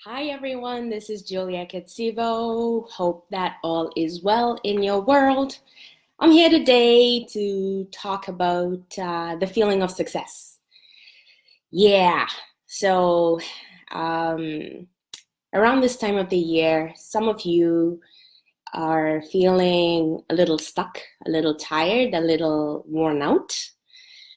Hi everyone, this is Julia Ketsivo. Hope that all is well in your world. I'm here today to talk about the feeling of success. Yeah, so um, around this time of the year, some of you are feeling a little stuck, a little tired, a little worn out,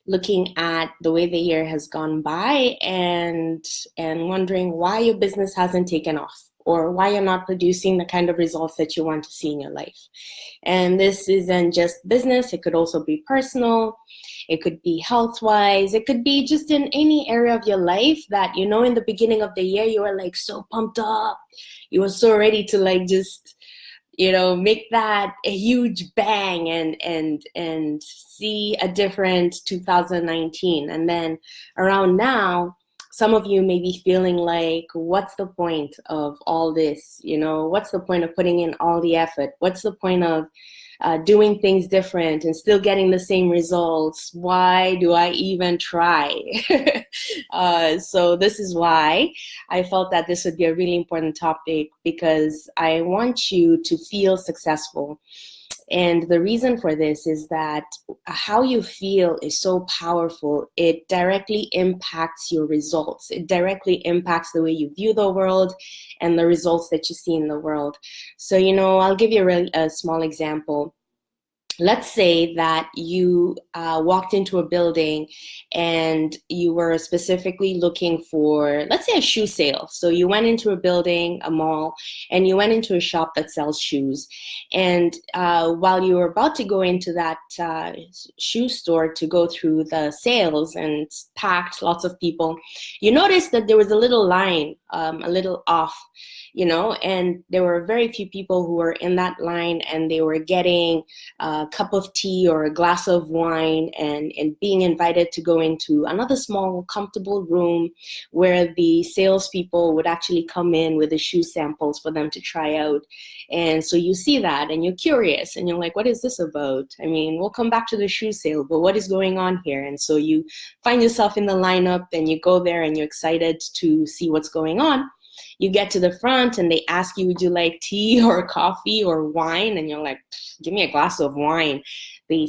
looking at the way the year has gone by and wondering why your business hasn't taken off or why you're not producing the kind of results that you want to see in your life. And this isn't just business, it could also be personal, it could be health-wise, it could be just in any area of your life that, in the beginning of the year, you were like so pumped up. You were so ready to just make that a huge bang and see a different 2019. And then around now, some of you may be feeling like, what's the point of all this? What's the point of putting in all the effort? What's the point of doing things different and still getting the same results? Why do I even try? So this is why I felt that this would be a really important topic, because I want you to feel successful. And the reason for this is that how you feel is so powerful. It directly impacts your results. It directly impacts the way you view the world and the results that you see in the world. So, I'll give you a small example. Let's say that you walked into a building and you were specifically looking for, let's say, a shoe sale. So you went into a building, a mall, and you went into a shop that sells shoes. And while you were about to go into that shoe store to go through the sales, and it's packed, lots of people, you noticed that there was a little line, a little off, and there were very few people who were in that line, and they were getting a cup of tea or a glass of wine and being invited to go into another small, comfortable room where the salespeople would actually come in with the shoe samples for them to try out. And so you see that and you're curious and you're like, what is this about? I mean, we'll come back to the shoe sale, but what is going on here? And so you find yourself in the lineup and you go there and you're excited to see what's going on. You get to the front and they ask you, would you like tea or coffee or wine? And you're like, give me a glass of wine. They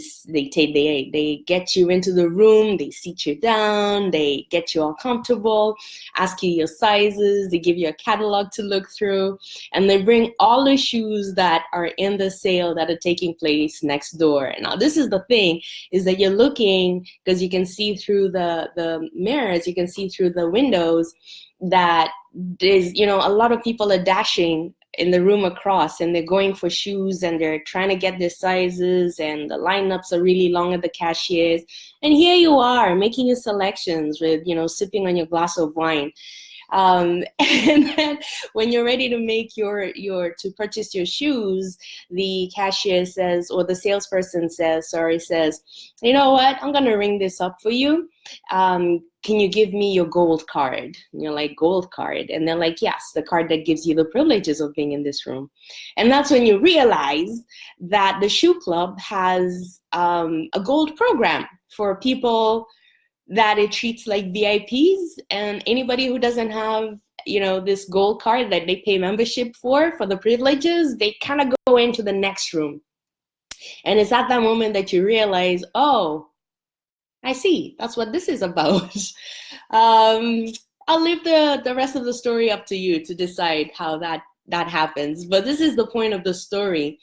get you into the room, they seat you down, they get you all comfortable, ask you your sizes, they give you a catalog to look through, and they bring all the shoes that are in the sale that are taking place next door. Now, this is the thing, is that you're looking, because you can see through the mirrors, you can see through the windows, that there's, a lot of people are dashing in the room across, and they're going for shoes and they're trying to get their sizes, and the lineups are really long at the cashiers. And here you are making your selections with, sipping on your glass of wine. And then when you're ready to make to purchase your shoes, the cashier says, or the salesperson says, you know what, I'm gonna ring this up for you. Can you give me your gold card? And you're like, gold card? And they're like, yes, the card that gives you the privileges of being in this room. And that's when you realize that the shoe club has a gold program for people that it treats like VIPs, and anybody who doesn't have, this gold card that they pay membership for the privileges, they kind of go into the next room. And it's at that moment that you realize, oh, I see, that's what this is about. I'll leave the rest of the story up to you to decide how that happens. But this is the point of the story.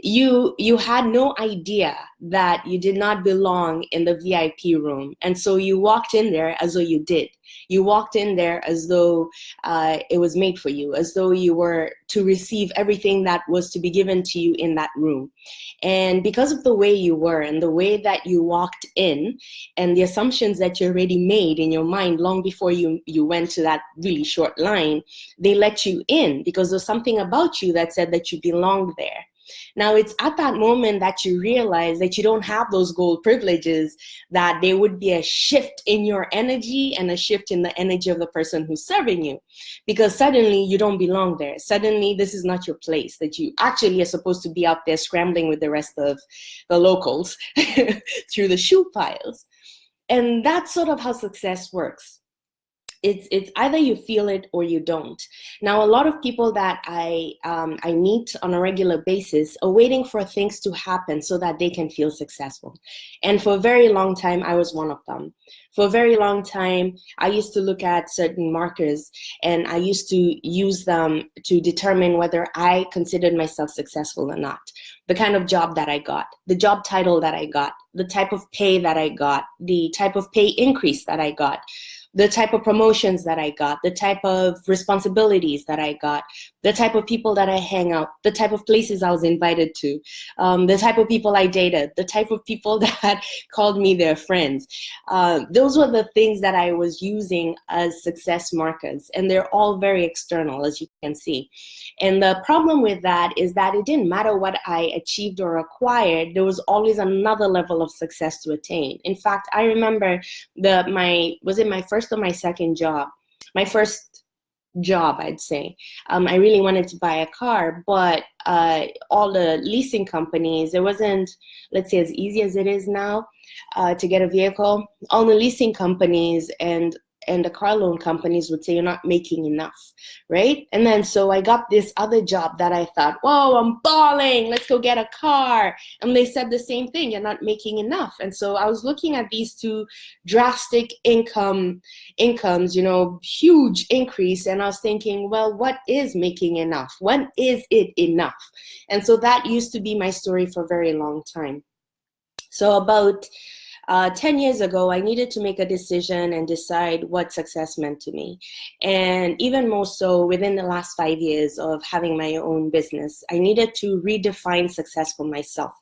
You had no idea that you did not belong in the VIP room. And so you walked in there as though you did. You walked in there as though it was made for you, as though you were to receive everything that was to be given to you in that room. And because of the way you were and the way that you walked in and the assumptions that you already made in your mind long before you went to that really short line, they let you in because there's something about you that said that you belonged there. Now, it's at that moment that you realize that you don't have those gold privileges, that there would be a shift in your energy and a shift in the energy of the person who's serving you, because suddenly you don't belong there. Suddenly, this is not your place, that you actually are supposed to be out there scrambling with the rest of the locals through the shoe piles. And that's sort of how success works. it's either you feel it or you don't. Now, a lot of people that I meet on a regular basis are waiting for things to happen so that they can feel successful. And for a very long time, I was one of them. For a very long time, I used to look at certain markers and I used to use them to determine whether I considered myself successful or not. The kind of job that I got, the job title that I got, the type of pay that I got, the type of pay increase that I got, the type of promotions that I got, the type of responsibilities that I got, the type of people that I hang out, the type of places I was invited to, the type of people I dated, the type of people that called me their friends. Those were the things that I was using as success markers, and they're all very external, as you can see. And the problem with that is that it didn't matter what I achieved or acquired, there was always another level of success to attain. In fact, I remember was it my first or my second job? My first job, I'd say. I really wanted to buy a car, but all the leasing companies, it wasn't, let's say, as easy as it is now to get a vehicle. All the leasing companies and the car loan companies would say you're not making enough, right? And then so I got this other job that I thought, whoa, I'm balling, let's go get a car. And they said the same thing, you're not making enough. And so I was looking at these two drastic incomes, huge increase. And I was thinking, well, what is making enough? When is it enough? And so that used to be my story for a very long time. So about 10 years ago, I needed to make a decision and decide what success meant to me. And even more so within the last 5 years of having my own business, I needed to redefine success for myself.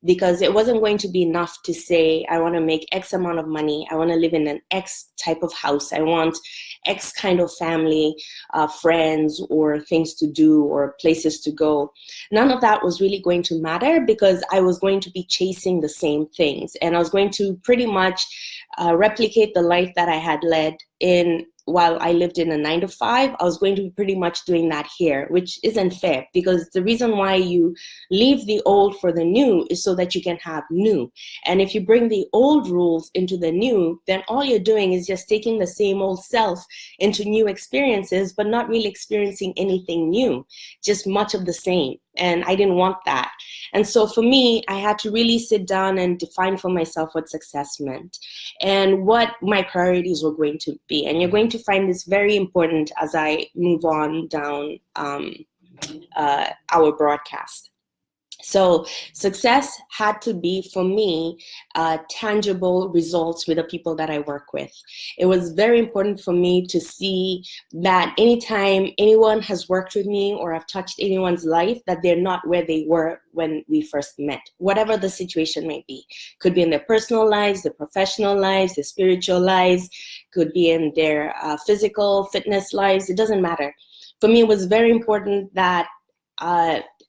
Because it wasn't going to be enough to say, I want to make X amount of money. I want to live in an X type of house. I want X kind of family, friends, or things to do, or places to go. None of that was really going to matter because I was going to be chasing the same things. And I was going to pretty much replicate the life that I had led while I lived in a 9-to-5. I was going to be pretty much doing that here, which isn't fair, because the reason why you leave the old for the new is so that you can have new. And if you bring the old rules into the new, then all you're doing is just taking the same old self into new experiences, but not really experiencing anything new, just much of the same. And I didn't want that. And so for me, I had to really sit down and define for myself what success meant and what my priorities were going to be. And you're going to find this very important as I move on down our broadcast. So success had to be, for me, tangible results with the people that I work with. It was very important for me to see that anytime anyone has worked with me or I've touched anyone's life, that they're not where they were when we first met, whatever the situation may be. Could be in their personal lives, their professional lives, their spiritual lives, could be in their physical fitness lives. It doesn't matter. For me, it was very important that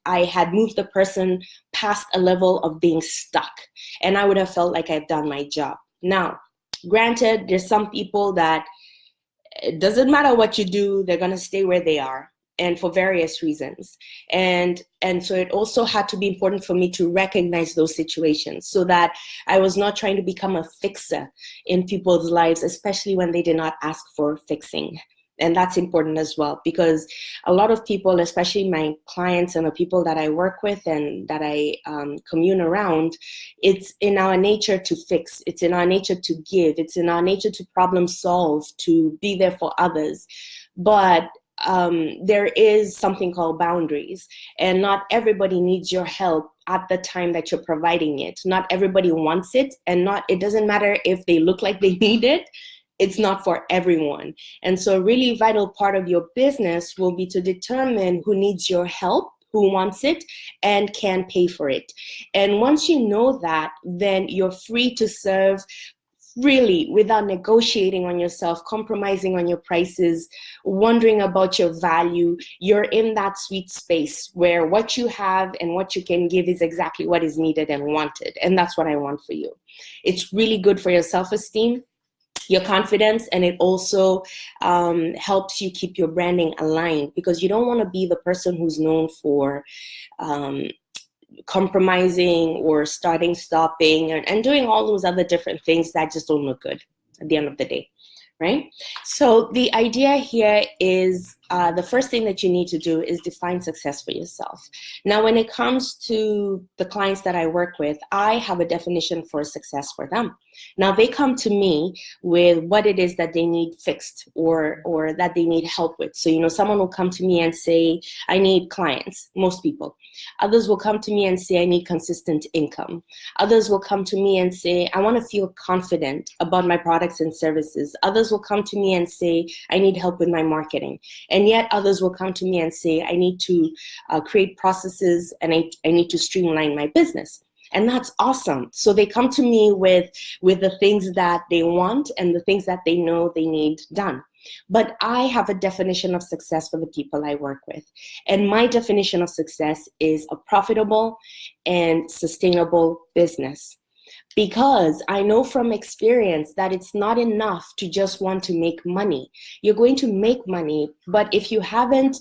I had moved the person past a level of being stuck, and I would have felt like I've done my job. Now, granted, there's some people that it doesn't matter what you do, they're going to stay where they are, and for various reasons. And so it also had to be important for me to recognize those situations so that I was not trying to become a fixer in people's lives, especially when they did not ask for fixing. And that's important as well, because a lot of people, especially my clients and the people that I work with and that I commune around, it's in our nature to fix. It's in our nature to give. It's in our nature to problem solve, to be there for others. But there is something called boundaries, and not everybody needs your help at the time that you're providing it. Not everybody wants it, and it doesn't matter if they look like they need it. It's not for everyone. And so a really vital part of your business will be to determine who needs your help, who wants it, and can pay for it. And once you know that, then you're free to serve really without negotiating on yourself, compromising on your prices, wondering about your value. You're in that sweet space where what you have and what you can give is exactly what is needed and wanted. And that's what I want for you. It's really good for your self-esteem, your confidence, and it also helps you keep your branding aligned, because you don't want to be the person who's known for compromising or stopping, and doing all those other different things that just don't look good at the end of the day, right? So the idea here is the first thing that you need to do is define success for yourself. Now, when it comes to the clients that I work with, I have a definition for success for them. Now, they come to me with what it is that they need fixed or that they need help with. So, someone will come to me and say, I need clients, most people. Others will come to me and say, I need consistent income. Others will come to me and say, I want to feel confident about my products and services. Others will come to me and say, I need help with my marketing. And yet others will come to me and say, I need to create processes and I need to streamline my business. And that's awesome. So they come to me with the things that they want and the things that they know they need done. But I have a definition of success for the people I work with. And my definition of success is a profitable and sustainable business. Because I know from experience that it's not enough to just want to make money. You're going to make money, but if you haven't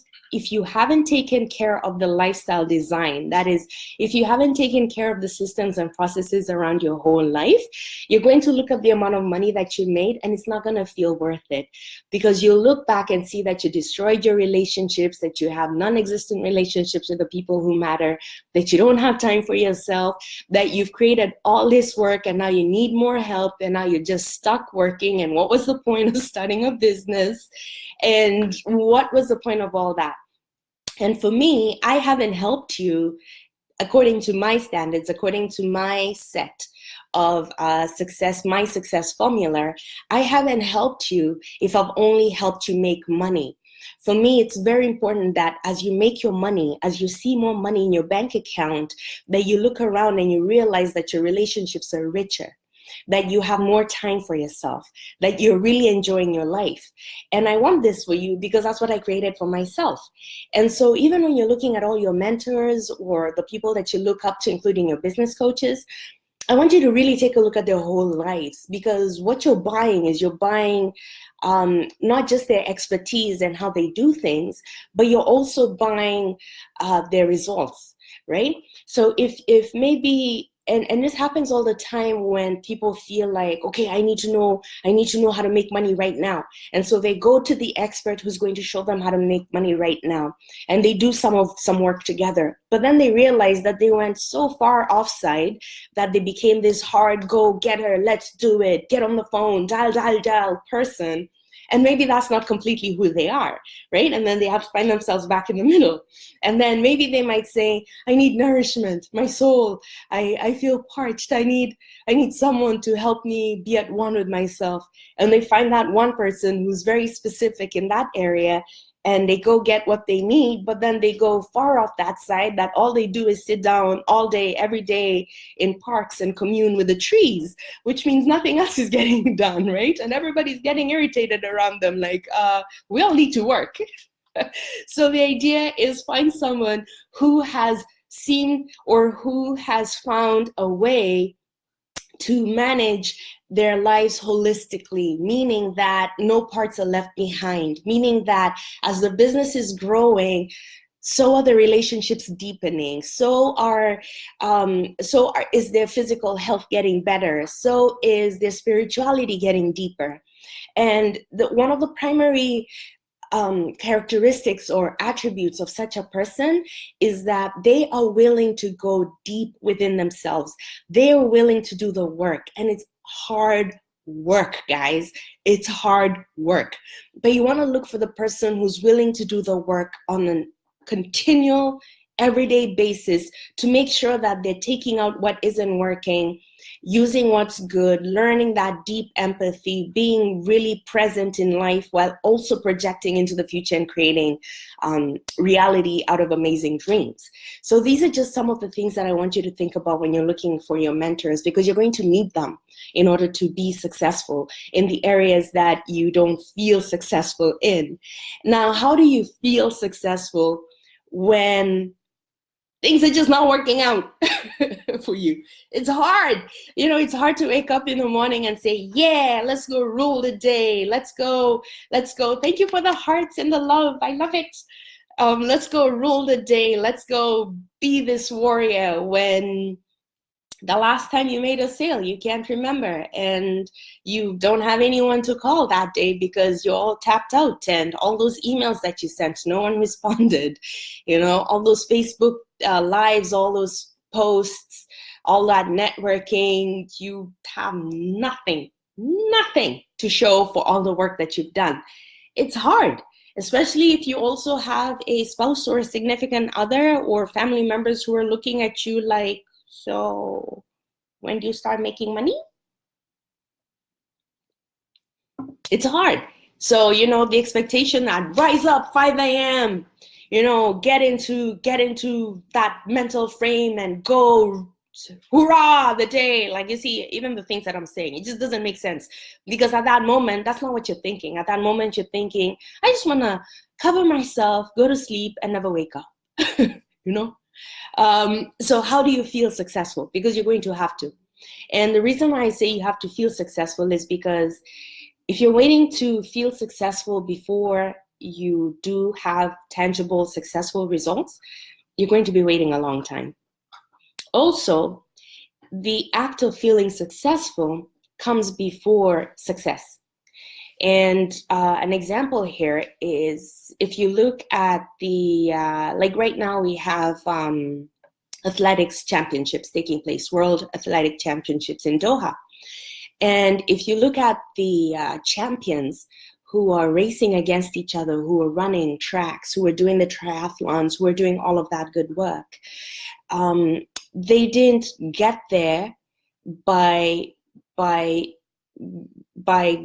taken care of the lifestyle design, that is, if you haven't taken care of the systems and processes around your whole life, you're going to look at the amount of money that you made and it's not going to feel worth it, because you'll look back and see that you destroyed your relationships, that you have non-existent relationships with the people who matter, that you don't have time for yourself, that you've created all this work and now you need more help and now you're just stuck working. And what was the point of starting a business? And what was the point of all that? And for me, I haven't helped you according to my standards, according to my set of success, my success formula. I haven't helped you if I've only helped you make money. For me, it's very important that as you make your money, as you see more money in your bank account, that you look around and you realize that your relationships are richer, that you have more time for yourself, that you're really enjoying your life. And I want this for you because that's what I created for myself. And so even when you're looking at all your mentors or the people that you look up to, including your business coaches, I want you to really take a look at their whole lives, because what you're buying is you're buying not just their expertise and how they do things, but you're also buying their results, right? So if maybe, and this happens all the time when people feel like, okay, I need to know how to make money right now. And so they go to the expert who's going to show them how to make money right now. And they do some work together. But then they realize that they went so far offside that they became this hard go-getter, let's do it, get on the phone, dial person. And maybe that's not completely who they are, right? And then they have to find themselves back in the middle. And then maybe they might say, I need nourishment, my soul, I feel parched, I need someone to help me be at one with myself. And they find that one person who's very specific in that area, and they go get what they need, but then they go far off that side that all they do is sit down all day, every day in parks and commune with the trees, which means nothing else is getting done, right? And everybody's getting irritated around them, like, we all need to work. So the idea is find someone who has seen or who has found a way to manage their lives holistically, meaning that no parts are left behind, meaning that as the business is growing, so are the relationships deepening, is their physical health getting better, so is their spirituality getting deeper. And one of the primary characteristics or attributes of such a person is that they are willing to go deep within themselves. They are willing to do the work, and it's hard work, guys. It's hard work. But you want to look for the person who's willing to do the work on a continual, everyday basis to make sure that they're taking out what isn't working, using what's good, learning that deep empathy, being really present in life while also projecting into the future and creating reality out of amazing dreams. So these are just some of the things that I want you to think about when you're looking for your mentors, because you're going to need them in order to be successful in the areas that you don't feel successful in. Now, how do you feel successful when things are just not working out for you? It's hard. It's hard to wake up in the morning and say, yeah, let's go rule the day. Let's go. Thank you for the hearts and the love. I love it. Let's go rule the day. Let's go be this warrior when the last time you made a sale, you can't remember, and you don't have anyone to call that day because you're all tapped out, and all those emails that you sent, no one responded, all those Facebook lives, all those posts, all that networking, you have nothing to show for all the work that you've done. It's hard, especially if you also have a spouse or a significant other or family members who are looking at you like, so when do you start making money? It's hard. So, the expectation that rise up 5 a.m., get into that mental frame and go, hurrah, the day. Like, you see, even the things that I'm saying, it just doesn't make sense. Because at that moment, that's not what you're thinking. At that moment, you're thinking, I just want to cover myself, go to sleep, and never wake up. So how do you feel successful? Because you're going to have to. And the reason why I say you have to feel successful is because if you're waiting to feel successful before you do have tangible, successful results, you're going to be waiting a long time. Also, the act of feeling successful comes before success. And an example here is if you look at the, like right now we have athletics championships taking place, World Athletic Championships in Doha. And if you look at the champions who are racing against each other, who are running tracks, who are doing the triathlons, who are doing all of that good work, they didn't get there by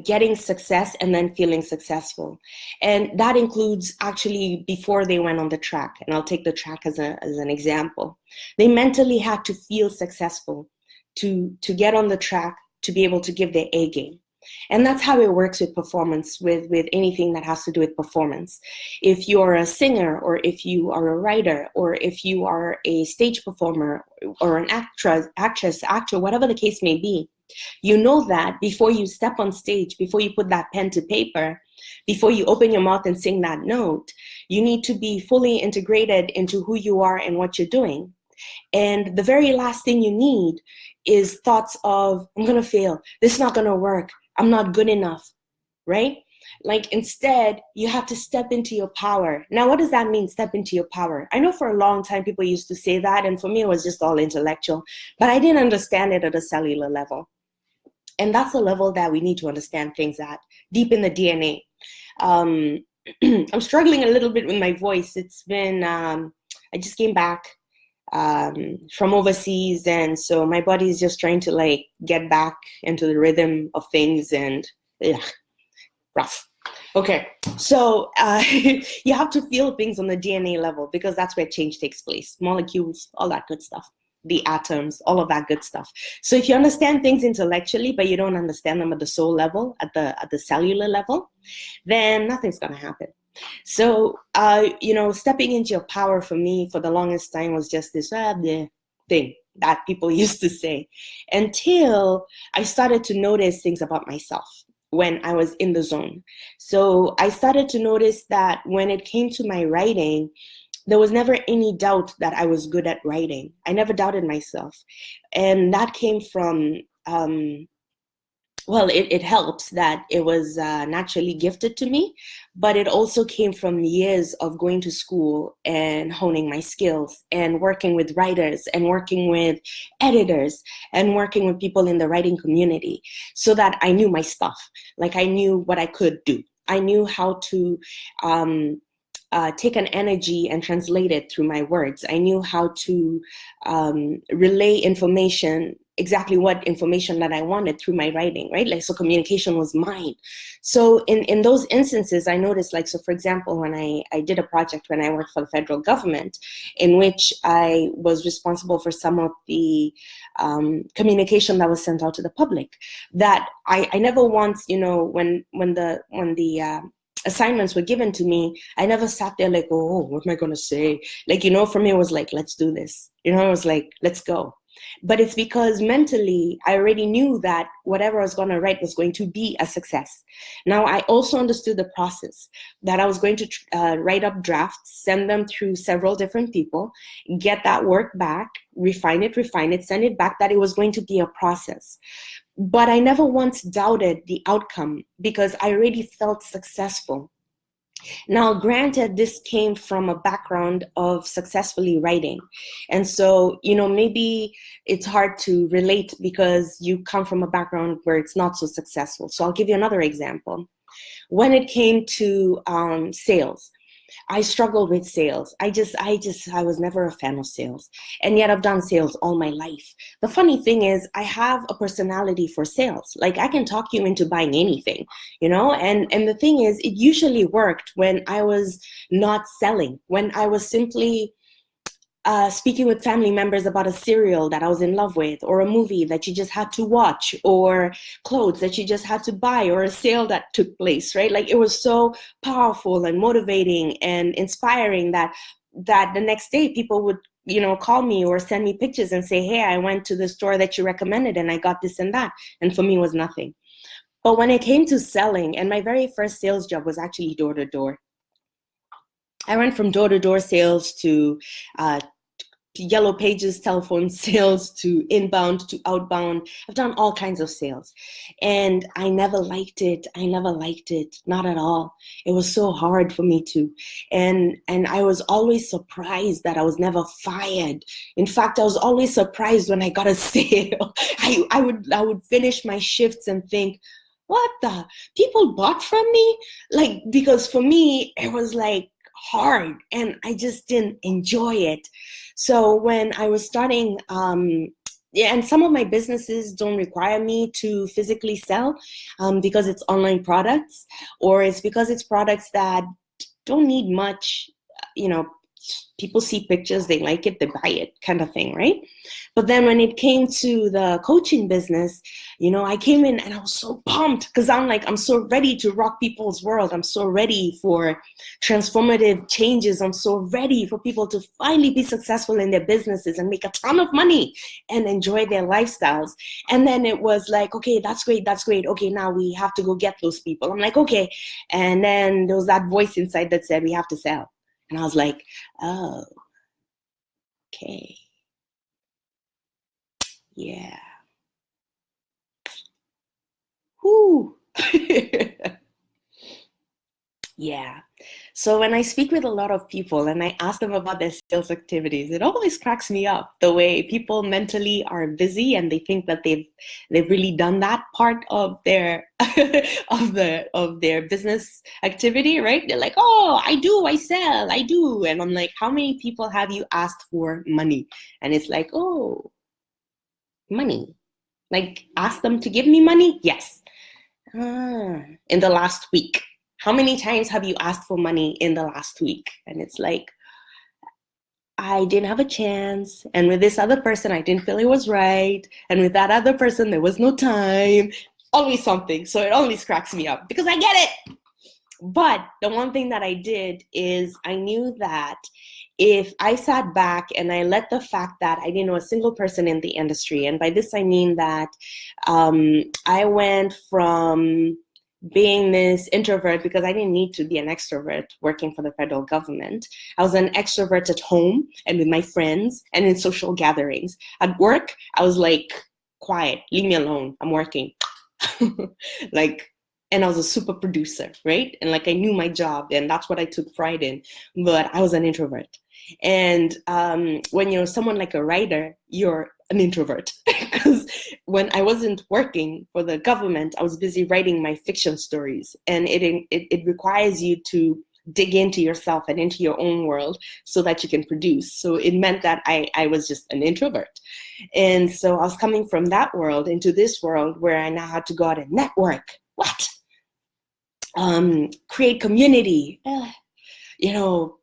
getting success and then feeling successful. And that includes actually before they went on the track. And I'll take the track as an example. They mentally had to feel successful to get on the track, to be able to give their A game. And that's how it works with performance, with anything that has to do with performance. If you're a singer, or if you are a writer, or if you are a stage performer, or an actress, actor, whatever the case may be, you know that before you step on stage, before you put that pen to paper, before you open your mouth and sing that note, you need to be fully integrated into who you are and what you're doing. And the very last thing you need is thoughts of, I'm going to fail. This is not going to work. I'm not good enough, right? Like instead, you have to step into your power. Now, what does that mean, step into your power? I know for a long time people used to say that, and for me it was just all intellectual, but I didn't understand it at a cellular level. And that's the level that we need to understand things at, deep in the DNA. I'm struggling a little bit with my voice. It's been, I just came back from overseas, and so my body is just trying to like get back into the rhythm of things, and yeah, rough. Okay, so you have to feel things on the DNA level, because that's where change takes place. Molecules, all that good stuff, the atoms, all of that good stuff. So if you understand things intellectually, but you don't understand them at the soul level, at the cellular level, then nothing's gonna happen. So, stepping into your power for me for the longest time was just this thing that people used to say, until I started to notice things about myself when I was in the zone. So I started to notice that when it came to my writing, there was never any doubt that I was good at writing. I never doubted myself. And that came from, it helps that it was naturally gifted to me, but it also came from years of going to school and honing my skills and working with writers and working with editors and working with people in the writing community, so that I knew my stuff. Like I knew what I could do. I knew how to take an energy and translate it through my words. I knew how to relay information, exactly what information that I wanted through my writing, right? Like, so communication was mine. So in those instances, I noticed, like, so for example, when I did a project when I worked for the federal government, in which I was responsible for some of the communication that was sent out to the public, that I never once, when the assignments were given to me, I never sat there like, oh, what am I going to say? Like, for me, it was like, let's do this. It was like, let's go. But it's because mentally I already knew that whatever I was going to write was going to be a success. Now, I also understood the process, that I was going to write up drafts, send them through several different people, get that work back, refine it, send it back, that it was going to be a process. But I never once doubted the outcome because I already felt successful. Now, granted, this came from a background of successfully writing. And so, maybe it's hard to relate because you come from a background where it's not so successful. So I'll give you another example. When it came to sales, I struggled with sales. I was never a fan of sales. And yet I've done sales all my life. The funny thing is I have a personality for sales. Like, I can talk you into buying anything, and the thing is, it usually worked when I was not selling, when I was simply speaking with family members about a cereal that I was in love with, or a movie that you just had to watch, or clothes that you just had to buy, or a sale that took place, right? Like, it was so powerful and motivating and inspiring that the next day people would, call me or send me pictures and say, hey, I went to the store that you recommended and I got this and that. And for me, it was nothing. But when it came to selling, and my very first sales job was actually door to door. I went from door to door sales to Yellow Pages telephone sales, to inbound, to outbound. I've done all kinds of sales, and I never liked it. Not at all. It was so hard for me to, and I was always surprised that I was never fired. In fact, I was always surprised when I got a sale. I would finish my shifts and think, what the, people bought from me? Like, because for me, it was like hard and I just didn't enjoy it. So when I was starting, and some of my businesses don't require me to physically sell because it's online products, or it's because it's products that don't need much, people see pictures, they like it, they buy it, kind of thing, right? But then when it came to the coaching business, I came in and I was so pumped because I'm so ready to rock people's world. I'm so ready for transformative changes. I'm so ready for people to finally be successful in their businesses and make a ton of money and enjoy their lifestyles. And then it was like, okay, that's great. Okay, now we have to go get those people. I'm like, okay. And then there was that voice inside that said, we have to sell. And I was like, oh, okay. Yeah. Whew. Yeah. So when I speak with a lot of people and I ask them about their sales activities, it always cracks me up the way people mentally are busy and they think that they've really done that part of their of their business activity, right? They're like, oh, I sell, I do. And I'm like, how many people have you asked for money? And it's like, oh, money. Like, ask them to give me money? Yes. In the last week. How many times have you asked for money in the last week? And it's like, I didn't have a chance. And with this other person, I didn't feel it was right. And with that other person, there was no time. Always something. So it always cracks me up because I get it. But the one thing that I did is I knew that if I sat back and I let the fact that I didn't know a single person in the industry, and by this I mean that I went from being this introvert because I didn't need to be an extrovert working for the federal government. I was an extrovert at home and with my friends and in social gatherings. At work, I was like, quiet, leave me alone, I'm working. And I was a super producer, right? And like, I knew my job and that's what I took pride in, but I was an introvert. And when you're someone like a writer, you're an introvert. Because when I wasn't working for the government, I was busy writing my fiction stories. And it requires you to dig into yourself and into your own world so that you can produce. So it meant that I was just an introvert. And so I was coming from that world into this world where I now had to go out and network. What? Create community.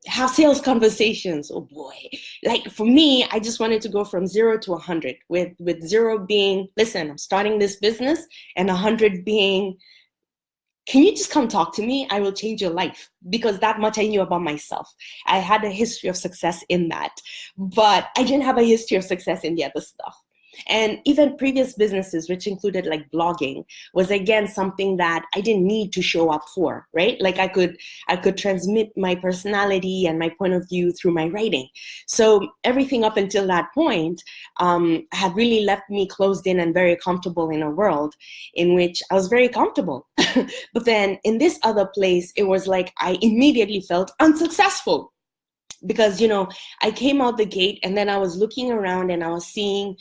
Have sales conversations. Oh boy. Like, for me, I just wanted to go from 0 to 100, with 0 being, listen, I'm starting this business, and 100 being, can you just come talk to me? I will change your life. Because that much I knew about myself. I had a history of success in that, but I didn't have a history of success in the other stuff. And even previous businesses, which included like blogging, was again something that I didn't need to show up for, right? Like I could transmit my personality and my point of view through my writing. So everything up until that point had really left me closed in and very comfortable in a world in which I was very comfortable. But then in this other place, it was like I immediately felt unsuccessful. Because, I came out the gate and then I was looking around and I was seeing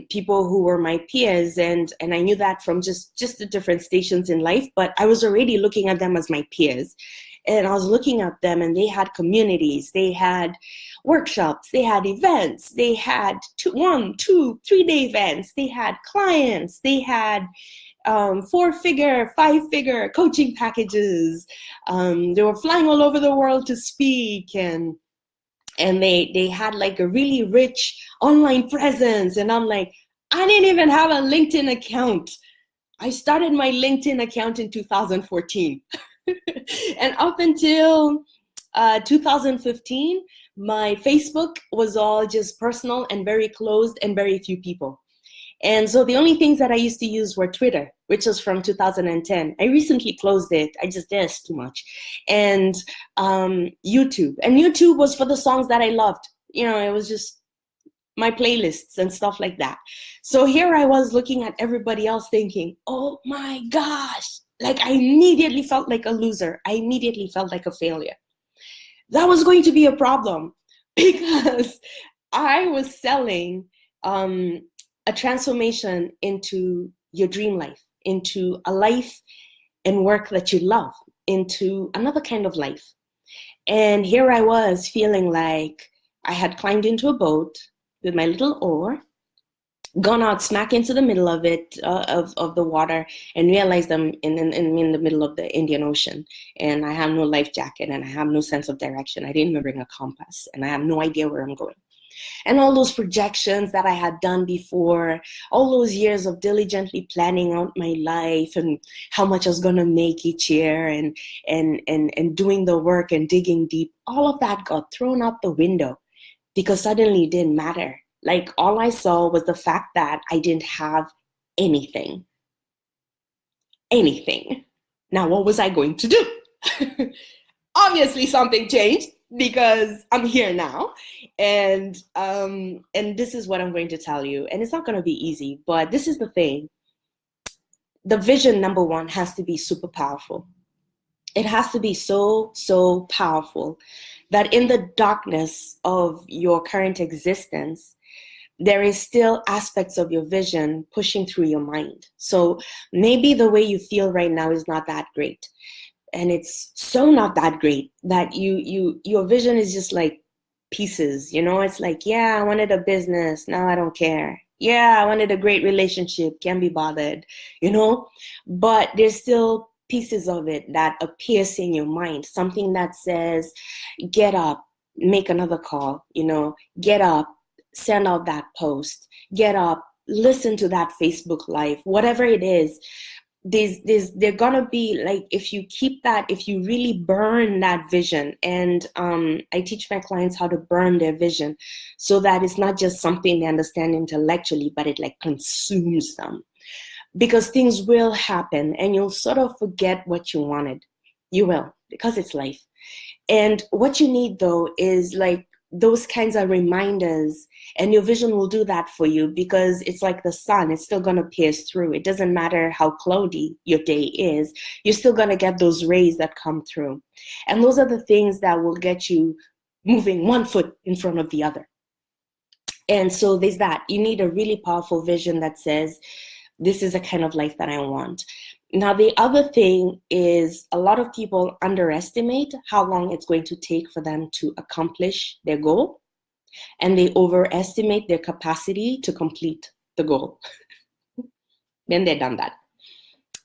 people who were my peers, and I knew that from just the different stations in life, but I was already looking at them as my peers. And I was looking at them and they had communities, they had workshops, they had events, they had 1, 2, 3-day events, they had clients, they had 4-figure, 5-figure coaching packages. They were flying all over the world to speak, and they had like a really rich online presence. And I'm like, I didn't even have a LinkedIn account. I started my LinkedIn account in 2014. And up until 2015, my Facebook was all just personal and very closed and very few people. And so the only things that I used to use were Twitter, which was from 2010. I recently closed it. I just, there's too much. And YouTube. And YouTube was for the songs that I loved. It was just my playlists and stuff like that. So here I was looking at everybody else thinking, oh my gosh, like I immediately felt like a loser. I immediately felt like a failure. That was going to be a problem because I was selling a transformation into your dream life, into a life and work that you love, into another kind of life. And here I was feeling like I had climbed into a boat with my little oar, gone out smack into the middle of it, of the water, and realized I'm in the middle of the Indian Ocean. And I have no life jacket and I have no sense of direction. I didn't even bring a compass and I have no idea where I'm going. And all those projections that I had done before, all those years of diligently planning out my life and how much I was going to make each year and doing the work and digging deep, all of that got thrown out the window because suddenly it didn't matter. Like all I saw was the fact that I didn't have anything. Anything. Now, what was I going to do? Obviously, something changed because I'm here now. And this is what I'm going to tell you. And it's not going to be easy, but this is the thing. The vision, number one, has to be super powerful. It has to be so, so powerful that in the darkness of your current existence, there is still aspects of your vision pushing through your mind. So maybe the way you feel right now is not that great. And it's so not that great that your vision is just like pieces, it's like, yeah, I wanted a business, now I don't care. Yeah, I wanted a great relationship, can't be bothered, but there's still pieces of it that appears in your mind, something that says, get up, make another call, get up, send out that post, get up, listen to that Facebook Live, whatever it is. They're gonna be like, if you keep that, if you really burn that vision, and I teach my clients how to burn their vision so that it's not just something they understand intellectually, but it like consumes them, because things will happen and you'll sort of forget what you wanted. You will, because it's life. And what you need though is like those kinds of reminders, and your vision will do that for you, because it's like the sun, it's still going to pierce through. It doesn't matter how cloudy your day is, you're still going to get those rays that come through. And those are the things that will get you moving one foot in front of the other. And so there's that. You need a really powerful vision that says, this is a kind of life that I want. Now, the other thing is a lot of people underestimate how long it's going to take for them to accomplish their goal, and they overestimate their capacity to complete the goal. Then they've done that.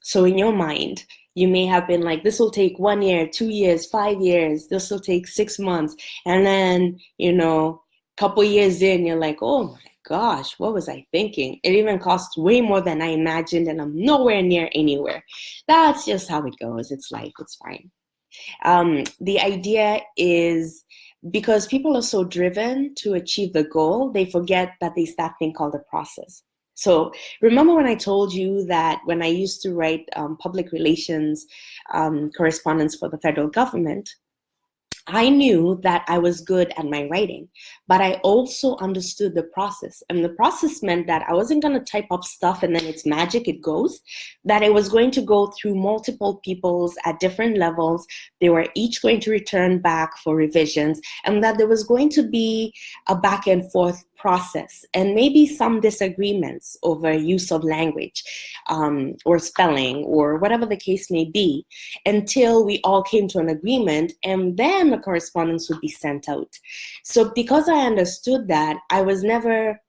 So in your mind, you may have been like, this will take 1 year, 2 years, 5 years, this will take 6 months. And then, a couple years in, you're like, oh my gosh, what was I thinking? It even costs way more than I imagined, and I'm nowhere near anywhere. That's just how it goes. It's life. It's fine. The idea is because people are so driven to achieve the goal, they forget that there's that thing called the process. So remember when I told you that when I used to write public relations correspondence for the federal government, I knew that I was good at my writing, but I also understood the process. And the process meant that I wasn't going to type up stuff and then it's magic, it goes. That it was going to go through multiple peoples at different levels. They were each going to return back for revisions, and that there was going to be a back and forth process and maybe some disagreements over use of language or spelling or whatever the case may be, until we all came to an agreement, and then the correspondence would be sent out. So because I understood that, I was never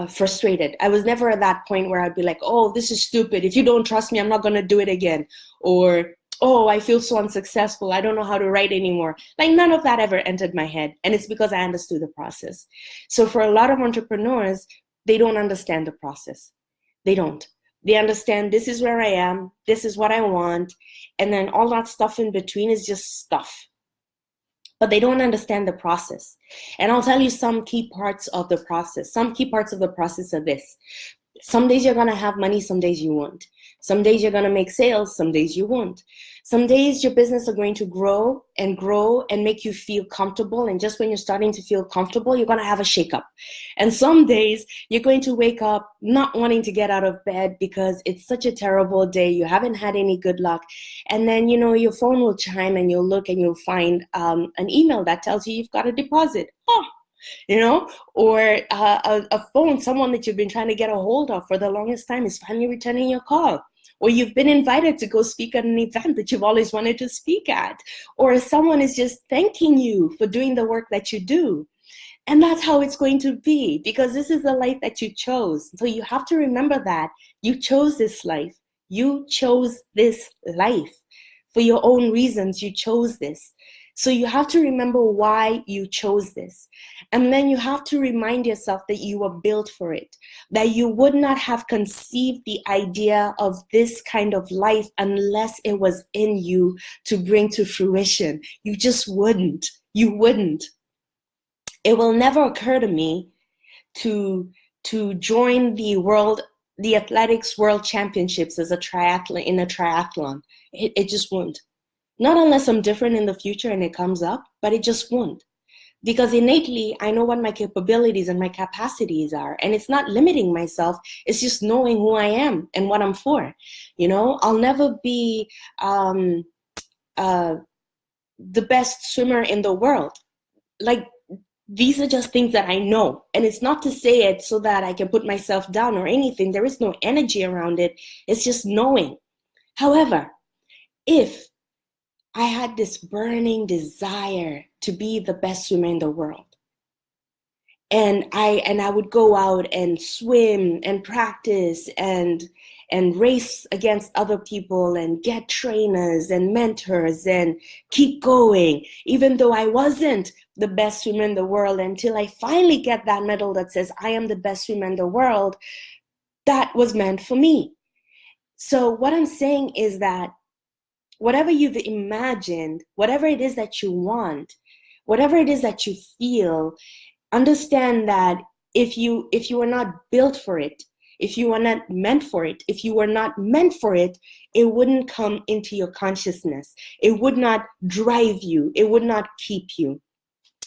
frustrated. I was never at that point where I'd be like, oh, this is stupid. If you don't trust me, I'm not going to do it again. Or, oh, I feel so unsuccessful. I don't know how to write anymore. Like, none of that ever entered my head. And it's because I understood the process. So for a lot of entrepreneurs, they don't understand the process. They don't. They understand this is where I am, this is what I want, and then all that stuff in between is just stuff. But they don't understand the process. And I'll tell you some key parts of the process. Some key parts of the process are this. Some days you're going to have money, some days you won't. Some days you're going to make sales, some days you won't. Some days your business are going to grow and make you feel comfortable. And just when you're starting to feel comfortable, you're going to have a shakeup. And some days you're going to wake up not wanting to get out of bed because it's such a terrible day. You haven't had any good luck. And then, your phone will chime and you'll look and you'll find an email that tells you you've got a deposit. Or a phone, someone that you've been trying to get a hold of for the longest time is finally returning your call. Or you've been invited to go speak at an event that you've always wanted to speak at. Or someone is just thanking you for doing the work that you do. And that's how it's going to be, because this is the life that you chose. So you have to remember that you chose this life. You chose this life for your own reasons. You chose this. So you have to remember why you chose this. And then you have to remind yourself that you were built for it, that you would not have conceived the idea of this kind of life unless it was in you to bring to fruition. You just wouldn't. You wouldn't. It will never occur to me to join the athletics world championships as a triathlon. It just won't. Not unless I'm different in the future and it comes up, but it just won't. Because innately, I know what my capabilities and my capacities are. And it's not limiting myself. It's just knowing who I am and what I'm for. I'll never be the best swimmer in the world. Like, these are just things that I know. And it's not to say it so that I can put myself down or anything. There is no energy around it. It's just knowing. However, if I had this burning desire to be the best swimmer in the world, and I would go out and swim and practice and race against other people and get trainers and mentors and keep going, even though I wasn't the best swimmer in the world, until I finally get that medal that says I am the best swimmer in the world, that was meant for me. So what I'm saying is that whatever you've imagined, whatever it is that you want, whatever it is that you feel, understand that if you are not built for it, if you are not meant for it, if you were not meant for it, it wouldn't come into your consciousness. It would not drive you. It would not keep you,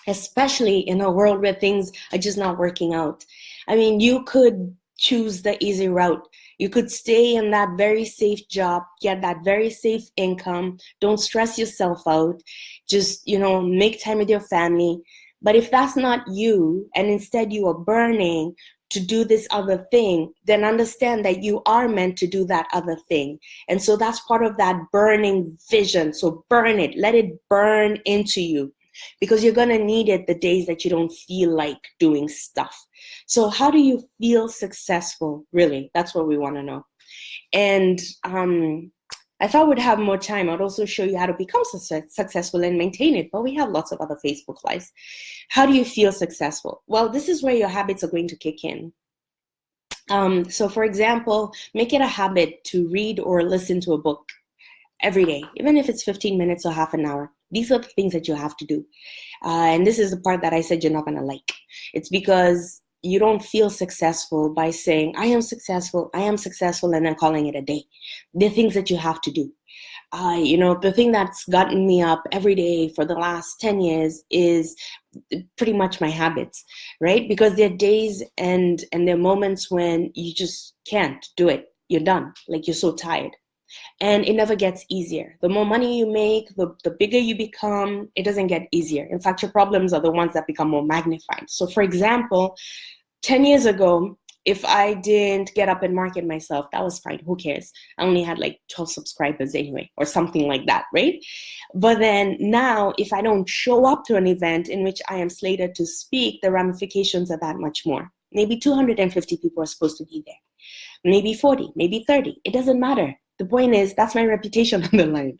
especially in a world where things are just not working out. I mean, you could choose the easy route. You could stay in that very safe job, get that very safe income. Don't stress yourself out. Just, make time with your family. But if that's not you, and instead you are burning to do this other thing, then understand that you are meant to do that other thing. And so that's part of that burning vision. So burn it. Let it burn into you, because you're going to need it the days that you don't feel like doing stuff. So how do you feel successful? Really, that's what we want to know. And I thought we'd have more time. I'd also show you how to become successful and maintain it, but we have lots of other Facebook Lives. How do you feel successful? Well, this is where your habits are going to kick in. So for example, make it a habit to read or listen to a book every day, even if it's 15 minutes or half an hour. These are the things that you have to do. And this is the part that I said you're not going to like. It's because you don't feel successful by saying, I am successful, and then calling it a day. They're things that you have to do. The thing that's gotten me up every day for the last 10 years is pretty much my habits, right? Because there are days and there are moments when you just can't do it. You're done. Like, you're so tired. And it never gets easier. The more money you make, the bigger you become, it doesn't get easier. In fact, your problems are the ones that become more magnified. So for example, 10 years ago, if I didn't get up and market myself, that was fine. Who cares? I only had like 12 subscribers anyway, or something like that, right? But then now, if I don't show up to an event in which I am slated to speak, the ramifications are that much more. Maybe 250 people are supposed to be there. Maybe 40, maybe 30. It doesn't matter. The point is, that's my reputation on the line.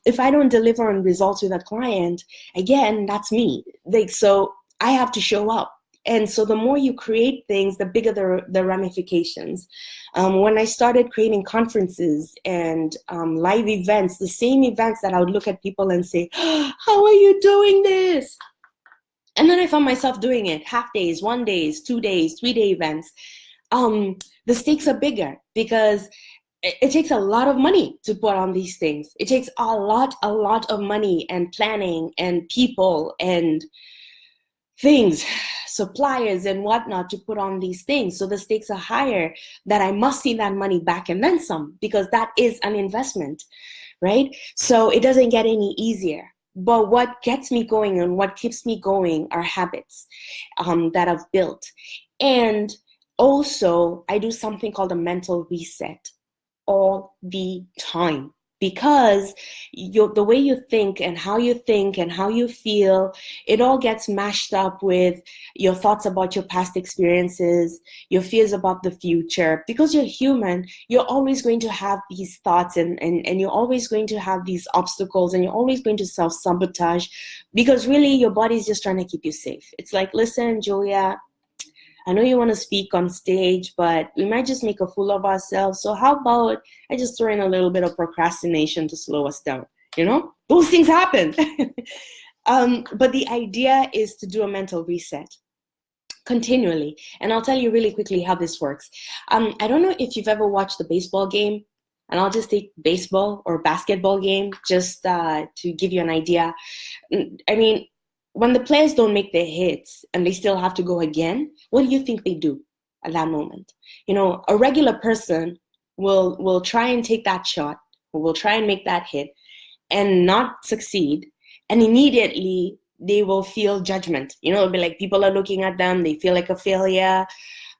If I don't deliver on results with a client, again, that's me. So I have to show up. And so the more you create things, the bigger the ramifications. When I started creating conferences and live events, the same events that I would look at people and say, how are you doing this? And then I found myself doing it, half days, 1 days, 2 days, 3-day events. The stakes are bigger because it takes a lot of money to put on these things. It takes a lot of money and planning and people and things, suppliers and whatnot to put on these things. So the stakes are higher that I must see that money back and then some, because that is an investment, right? So it doesn't get any easier. But what gets me going and what keeps me going are habits that I've built. And also, I do something called a mental reset all the time, because the way you think and how you feel, it all gets mashed up with your thoughts about your past experiences, your fears about the future. Because you're human, you're always going to have these thoughts and you're always going to have these obstacles, and you're always going to self-sabotage, because really your body's just trying to keep you safe. It's like, listen, Julia, I know you want to speak on stage, but we might just make a fool of ourselves. So how about I just throw in a little bit of procrastination to slow us down? Those things happen. But the idea is to do a mental reset continually. And I'll tell you really quickly how this works. I don't know if you've ever watched the baseball game, and I'll just take baseball or basketball game just to give you an idea. I mean, when the players don't make their hits and they still have to go again, what do you think they do at that moment? A regular person will try and take that shot, or will try and make that hit and not succeed. And immediately they will feel judgment. It'll be like people are looking at them. They feel like a failure.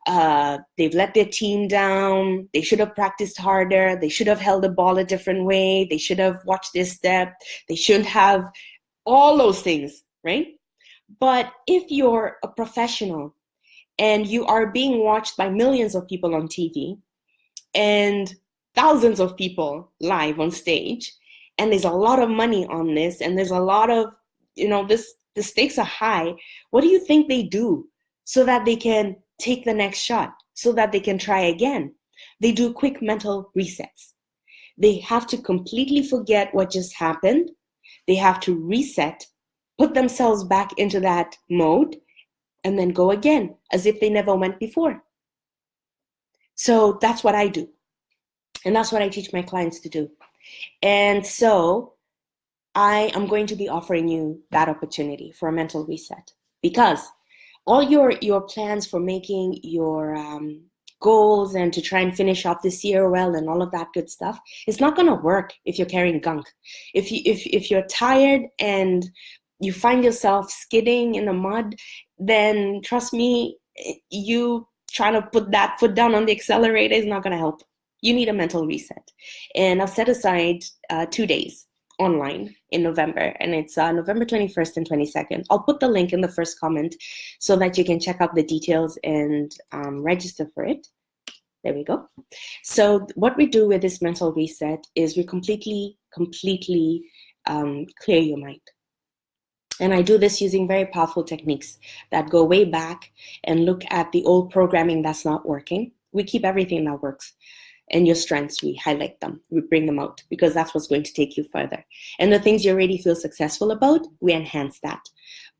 They've let their team down. They should have practiced harder. They should have held the ball a different way. They should have watched their step. They shouldn't have all those things. Right? But if you're a professional and you are being watched by millions of people on TV and thousands of people live on stage, and there's a lot of money on this, and there's a lot of, the stakes are high, what do you think they do so that they can take the next shot, so that they can try again? They do quick mental resets. They have to completely forget what just happened. They have to reset, put themselves back into that mode, and then go again as if they never went before. So that's what I do. And that's what I teach my clients to do. And so I am going to be offering you that opportunity for a mental reset, because all your plans for making your goals and to try and finish off this year well and all of that good stuff, it's not going to work if you're carrying gunk. If you're tired and you find yourself skidding in the mud, then trust me, you trying to put that foot down on the accelerator is not going to help. You need a mental reset. And I'll set aside 2 days online in November, and it's November 21st and 22nd. I'll put the link in the first comment so that you can check out the details and register for it. There we go. So what we do with this mental reset is we completely clear your mind. And I do this using very powerful techniques that go way back and look at the old programming that's not working. We keep everything that works. And your strengths, we highlight them, we bring them out, because that's what's going to take you further. And the things you already feel successful about, we enhance that.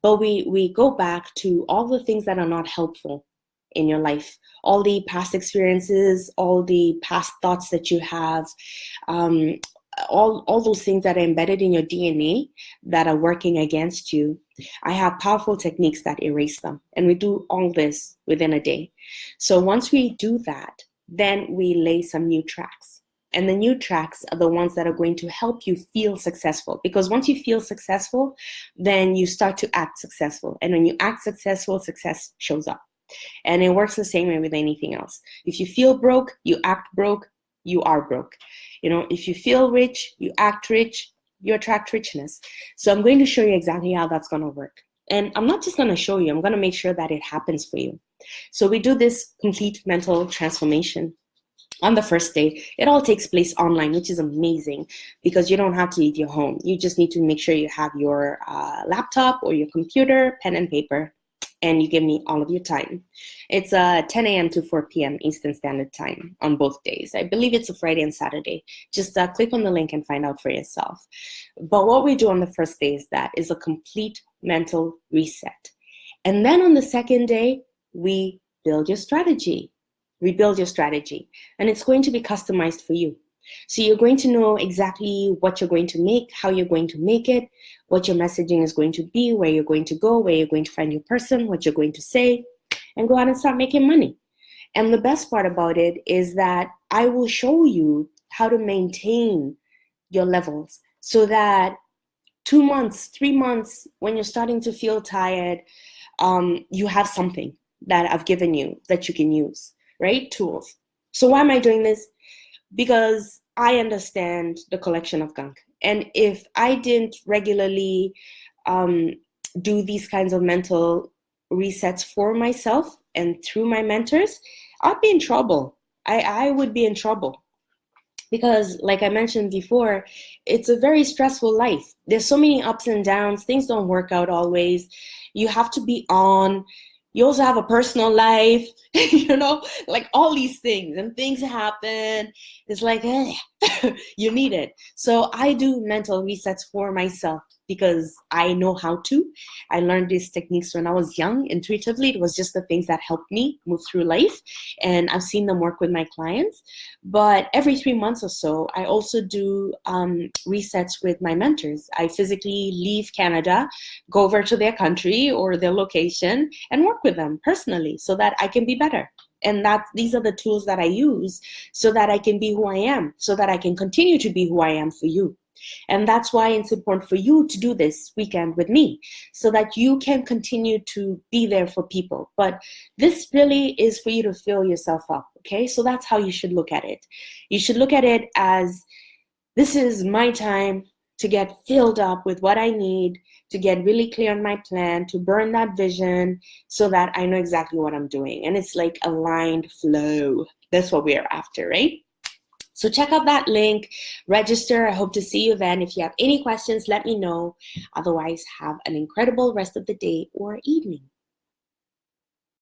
But we go back to all the things that are not helpful in your life, all the past experiences, all the past thoughts that you have, all those things that are embedded in your DNA that are working against you. I have powerful techniques that erase them. And we do all this within a day. So once we do that, then we lay some new tracks. And the new tracks are the ones that are going to help you feel successful. Because once you feel successful, then you start to act successful. And when you act successful, success shows up. And it works the same way with anything else. If you feel broke, you act broke, you are broke. If you feel rich, you act rich, you attract richness. So I'm going to show you exactly how that's going to work. And I'm not just going to show you, I'm going to make sure that it happens for you. So we do this complete mental transformation on the first day. It all takes place online, which is amazing because you don't have to leave your home. You just need to make sure you have your laptop or your computer, pen and paper, and you give me all of your time. It's 10 a.m. to 4 p.m. Eastern Standard Time on both days. I believe it's a Friday and Saturday. Just click on the link and find out for yourself. But what we do on the first day is a complete mental reset. And then on the second day, we build your strategy. Rebuild your strategy. And it's going to be customized for you. So you're going to know exactly what you're going to make, how you're going to make it, what your messaging is going to be, where you're going to go, where you're going to find your person, what you're going to say, and go out and start making money. And the best part about it is that I will show you how to maintain your levels so that 2 months, 3 months, when you're starting to feel tired, you have something that I've given you that you can use, right? Tools. So why am I doing this? Because I understand the collection of gunk. And if I didn't regularly do these kinds of mental resets for myself and through my mentors, I'd be in trouble. I would be in trouble. Because like I mentioned before, it's a very stressful life. There's so many ups and downs. Things don't work out always. You have to be on. You also have a personal life, like all these things, and things happen. It's like, you need it. So I do mental resets for myself because I know how to. I learned these techniques when I was young. Intuitively, it was just the things that helped me move through life. And I've seen them work with my clients. But every 3 months or so, I also do resets with my mentors. I physically leave Canada, go over to their country or their location and work with them personally so that I can be better. And these are the tools that I use so that I can be who I am, so that I can continue to be who I am for you. And that's why it's important for you to do this weekend with me so that you can continue to be there for people. But this really is for you to fill yourself up, okay? So that's how you should look at it. You should look at it as this is my time to get filled up with what I need, to get really clear on my plan, to burn that vision so that I know exactly what I'm doing. And it's like aligned flow. That's what we're after, right? So check out that link, register. I hope to see you then. If you have any questions, let me know. Otherwise, have an incredible rest of the day or evening.